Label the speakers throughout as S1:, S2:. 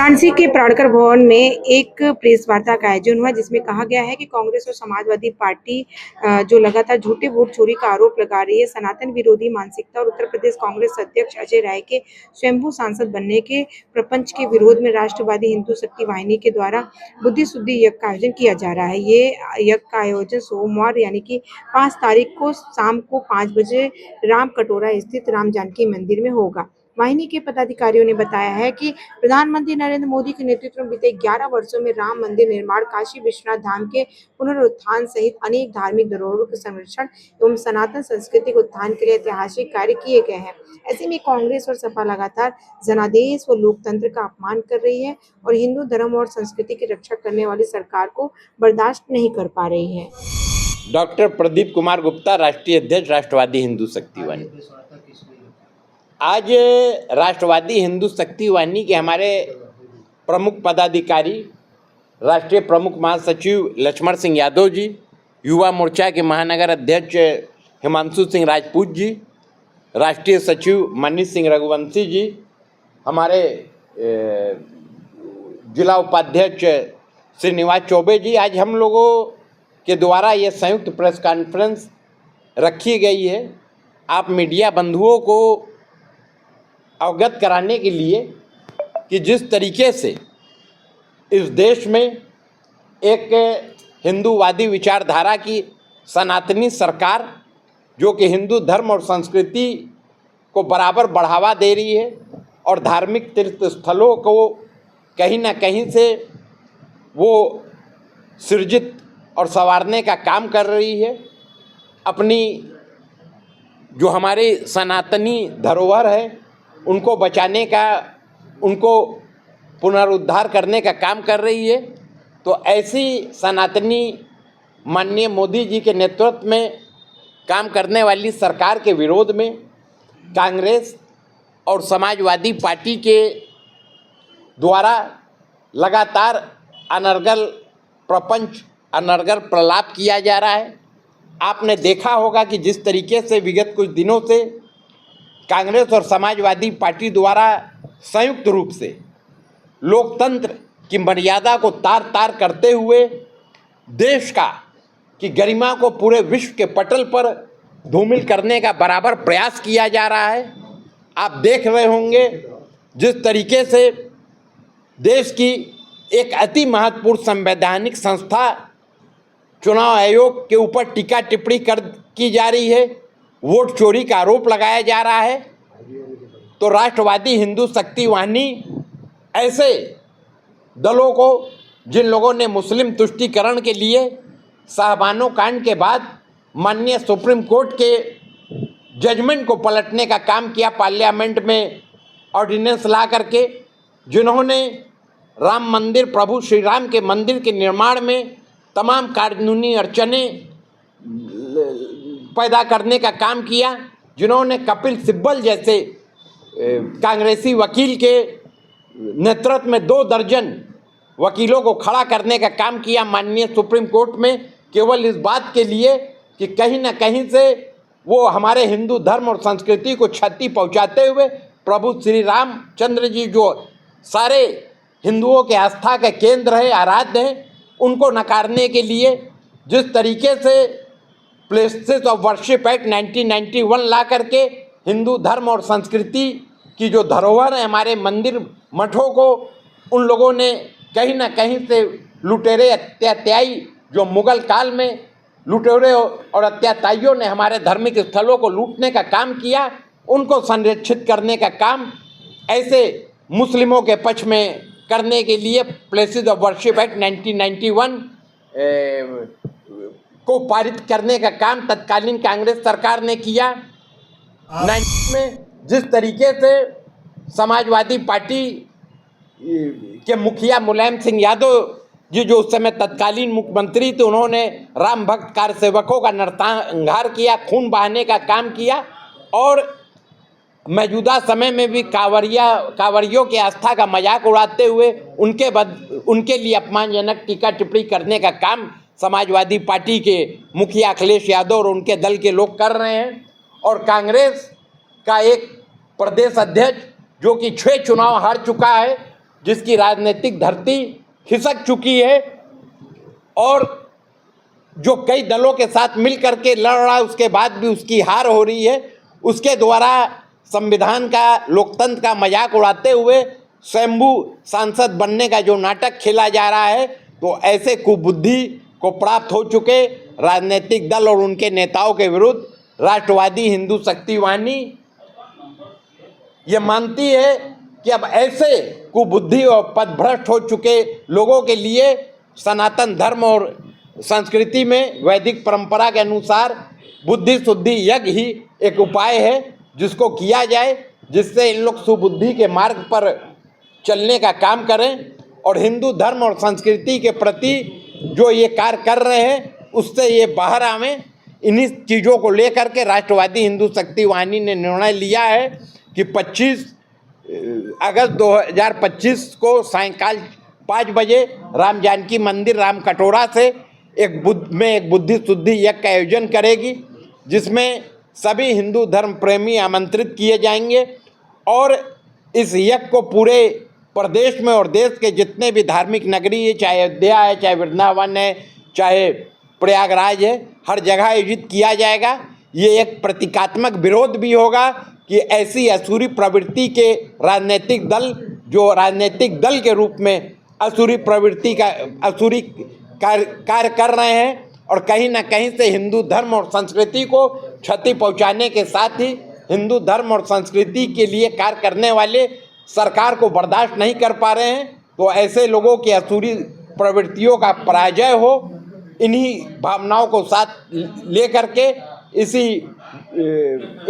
S1: वाराणसी के प्राणकर भवन में एक प्रेस वार्ता का आयोजन हुआ जिसमें कहा गया है कि कांग्रेस और समाजवादी पार्टी जो लगातार झूठे वोट चोरी का आरोप लगा रही है, सनातन विरोधी मानसिकता और उत्तर प्रदेश कांग्रेस अध्यक्ष अजय राय के स्वयंभू सांसद बनने के प्रपंच के विरोध में राष्ट्रवादी हिंदू शक्ति वाहिनी के द्वारा बुद्धि शुद्धि यज्ञ का आयोजन किया जा रहा है। ये यज्ञ का आयोजन सोमवार यानी कि 5 तारीख को शाम को 5 बजे राम कटोरा स्थित राम जानकी मंदिर में होगा। वाहिनी के पदाधिकारियों ने बताया है कि प्रधानमंत्री नरेंद्र मोदी के नेतृत्व में बीते 11 वर्षों में राम मंदिर निर्माण, काशी विश्वनाथ धाम के पुनरुत्थान सहित अनेक धार्मिक धरोहरों के संरक्षण एवं सनातन संस्कृति के उत्थान के लिए ऐतिहासिक कार्य किए गए हैं। ऐसे में कांग्रेस और सपा लगातार जनादेश व लोकतंत्र का अपमान कर रही है और हिंदू धर्म और संस्कृति की रक्षा करने वाली सरकार को बर्दाश्त नहीं कर पा रही है।
S2: डॉक्टर प्रदीप कुमार गुप्ता, राष्ट्रीय अध्यक्ष, राष्ट्रवादी हिंदू शक्ति वाहिनी। आज राष्ट्रवादी हिंदू शक्ति वाहिनी के हमारे प्रमुख पदाधिकारी, राष्ट्रीय प्रमुख महासचिव लक्ष्मण सिंह यादव जी, युवा मोर्चा के महानगर अध्यक्ष हिमांशु सिंह राजपूत जी, राष्ट्रीय सचिव मनीष सिंह रघुवंशी जी, हमारे जिला उपाध्यक्ष श्रीनिवास चौबे जी, आज हम लोगों के द्वारा ये संयुक्त प्रेस कॉन्फ्रेंस रखी गई है। आप मीडिया बंधुओं को अवगत कराने के लिए कि जिस तरीके से इस देश में एक हिंदूवादी विचारधारा की सनातनी सरकार, जो कि हिंदू धर्म और संस्कृति को बराबर बढ़ावा दे रही है और धार्मिक तीर्थ स्थलों को कहीं ना कहीं से वो सृजित और संवारने का काम कर रही है, अपनी जो हमारी सनातनी धरोहर है उनको बचाने का, उनको पुनरुद्धार करने का काम कर रही है। तो ऐसी सनातनी माननीय मोदी जी के नेतृत्व में काम करने वाली सरकार के विरोध में कांग्रेस और समाजवादी पार्टी के द्वारा लगातार अनर्गल प्रपंच, अनर्गल प्रलाप किया जा रहा है। आपने देखा होगा कि जिस तरीके से विगत कुछ दिनों से कांग्रेस और समाजवादी पार्टी द्वारा संयुक्त रूप से लोकतंत्र की मर्यादा को तार तार करते हुए देश का की गरिमा को पूरे विश्व के पटल पर धूमिल करने का बराबर प्रयास किया जा रहा है। आप देख रहे होंगे जिस तरीके से देश की एक अति महत्वपूर्ण संवैधानिक संस्था चुनाव आयोग के ऊपर टीका टिप्पणी की जा रही है, वोट चोरी का आरोप लगाया जा रहा है। तो राष्ट्रवादी हिंदू शक्ति वाहिनी ऐसे दलों को, जिन लोगों ने मुस्लिम तुष्टीकरण के लिए शाहबानो कांड के बाद माननीय सुप्रीम कोर्ट के जजमेंट को पलटने का काम किया, पार्लियामेंट में ऑर्डिनेंस ला करके, जिन्होंने राम मंदिर, प्रभु श्री राम के मंदिर के निर्माण में तमाम कानूनी अड़चने पैदा करने का काम किया, जिन्होंने कपिल सिब्बल जैसे कांग्रेसी वकील के नेतृत्व में 2 दर्जन वकीलों को खड़ा करने का काम किया माननीय सुप्रीम कोर्ट में, केवल इस बात के लिए कि कहीं ना कहीं से वो हमारे हिंदू धर्म और संस्कृति को क्षति पहुंचाते हुए प्रभु श्री रामचंद्र जी, जो सारे हिंदुओं के आस्था का केंद्र है, आराध्य है, उनको नकारने के लिए जिस तरीके से प्लेसेस ऑफ वर्शिप एक्ट 1991 ला करके हिंदू धर्म और संस्कृति की जो धरोहर है, हमारे मंदिर मठों को, उन लोगों ने कहीं ना कहीं से लुटेरे अत्याचारी, जो मुगल काल में लुटेरे और अत्याचारियों ने हमारे धार्मिक स्थलों को लूटने का काम किया, उनको संरक्षित करने का काम ऐसे मुस्लिमों के पक्ष में करने के लिए प्लेसेस ऑफ वर्शिप एक्ट 1991 को पारित करने का काम तत्कालीन कांग्रेस सरकार ने किया। 90 में जिस तरीके से समाजवादी पार्टी के मुखिया मुलायम सिंह यादव जी, जो उस समय तत्कालीन मुख्यमंत्री थे, उन्होंने राम भक्त कार्यसेवकों का नरसंहार किया, खून बहाने का काम किया और मौजूदा समय में भी कांवरियों की आस्था का मजाक उड़ाते हुए उनके लिए अपमानजनक टीका टिप्पणी करने का काम समाजवादी पार्टी के मुखिया अखिलेश यादव और उनके दल के लोग कर रहे हैं। और कांग्रेस का एक प्रदेश अध्यक्ष जो कि 6 चुनाव हार चुका है, जिसकी राजनीतिक धरती खिसक चुकी है और जो कई दलों के साथ मिल करके लड़ रहा है, उसके बाद भी उसकी हार हो रही है। उसके द्वारा संविधान का, लोकतंत्र का मजाक उड़ाते हुए स्वयंभू सांसद बनने का जो नाटक खेला जा रहा है, तो ऐसे कुबुद्धि को प्राप्त हो चुके राजनीतिक दल और उनके नेताओं के विरुद्ध राष्ट्रवादी हिंदू शक्ति वाहिनी ये मानती है कि अब ऐसे कुबुद्धि और पथभ्रष्ट हो चुके लोगों के लिए सनातन धर्म और संस्कृति में वैदिक परंपरा के अनुसार बुद्धि शुद्धि यज्ञ ही एक उपाय है जिसको किया जाए, जिससे इन लोग सुबुद्धि के मार्ग पर चलने का काम करें और हिंदू धर्म और संस्कृति के प्रति जो ये कार्य कर रहे हैं उससे ये बाहर आवें। इन्हीं चीज़ों को लेकर के राष्ट्रवादी हिंदू शक्ति वाहिनी ने निर्णय लिया है कि 25 अगस्त 2025 को सायंकाल 5 बजे राम जानकी मंदिर राम कटोरा से एक बुद्धि शुद्धि यज्ञ का आयोजन करेगी, जिसमें सभी हिंदू धर्म प्रेमी आमंत्रित किए जाएंगे और इस यज्ञ को पूरे प्रदेश में और देश के जितने भी धार्मिक नगरी है, चाहे अयोध्या है, चाहे वृंदावन है, चाहे प्रयागराज है, हर जगह आयोजित किया जाएगा। ये एक प्रतीकात्मक विरोध भी होगा कि ऐसी असुरी प्रवृत्ति के राजनीतिक दल जो राजनीतिक दल के रूप में असुरी प्रवृत्ति का असुरी कार्य कर रहे हैं और कहीं ना कहीं से हिंदू धर्म और संस्कृति को क्षति पहुंचाने के साथ ही हिंदू धर्म और संस्कृति के लिए कार्य करने वाले सरकार को बर्दाश्त नहीं कर पा रहे हैं। तो ऐसे लोगों की असुरी प्रवृत्तियों का पराजय हो, इन्हीं भावनाओं को साथ लेकर के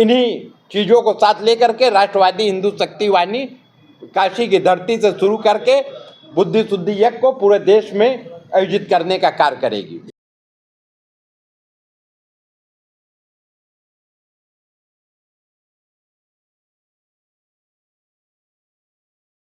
S2: इन्हीं चीज़ों को साथ लेकर के राष्ट्रवादी हिंदू शक्ति वाहिनी काशी की धरती से शुरू करके बुद्धि शुद्धि यज्ञ को पूरे देश में आयोजित करने का कार्य करेगी।